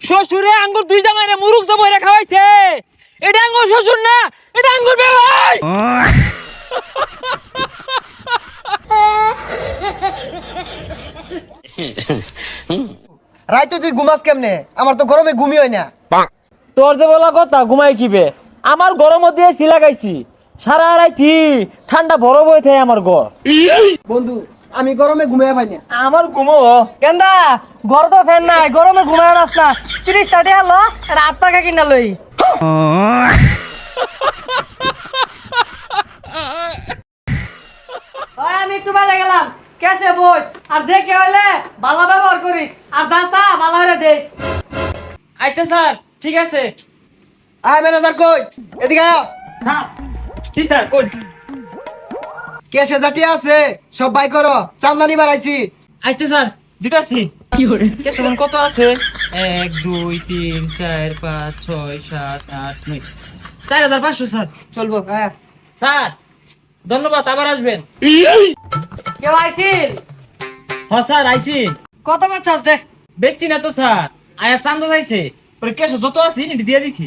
শ্বশুরে আঙ্গুর দুই জামাইরে মুরুখ জবইরা খাওয়াইছে। এটা আঙ্গুর শ্বশুর না, এটা আঙ্গুর বেবাই। রাইতো তুই ঘুমাস কেমনে? আমার তো গরমে ঘুমি হয় না। তোর যে বলা কথা ঘুমাই কিবে, আমার গরম দিয়ে এসি লাগাইছি, সারা রাইতি ঠান্ডা বরফ হয়ে থাকে আমার ঘর। বন্ধু আমি গরমে ঘুমিয়ে পাই না। আমার ঘুমো কেন্দা ঘর তো ফ্যান নাই, গরমে ঘুমায় নাস না। 30 টাকা দিয়ে হলো রাত পাকা কিনা লই। ওই আমি একটু বাইরে গেলাম, কেসে বস। আর যে কে হইলে ভালো ব্যবহার করিস, আর যা চা ভালো হইলে দিস। আচ্ছা স্যার, ঠিক আছে। আয় ম্যানেজার কই? এদিকে আয়। স্যার, জি স্যার, কোন? কেসে জাতি আছে সব বাই করো, চান্দানি বাড়াইছি। আচ্ছা স্যার, দিতাছি। কি করে? কেমন কত আছে? 1 2 3 4 5 6 7 8 9 4500 স্যার। চলবো হ্যাঁ। স্যার ধন্যবাদ, আবার আসবেন। কেউ আইছিল? হ্যাঁ স্যার, আইছি। কত বাচ্চাস দে? বেচছি না তো স্যার, আয়া চান্দা যাইছে, পরে কেসে যত আছে দিয়ে দিছি।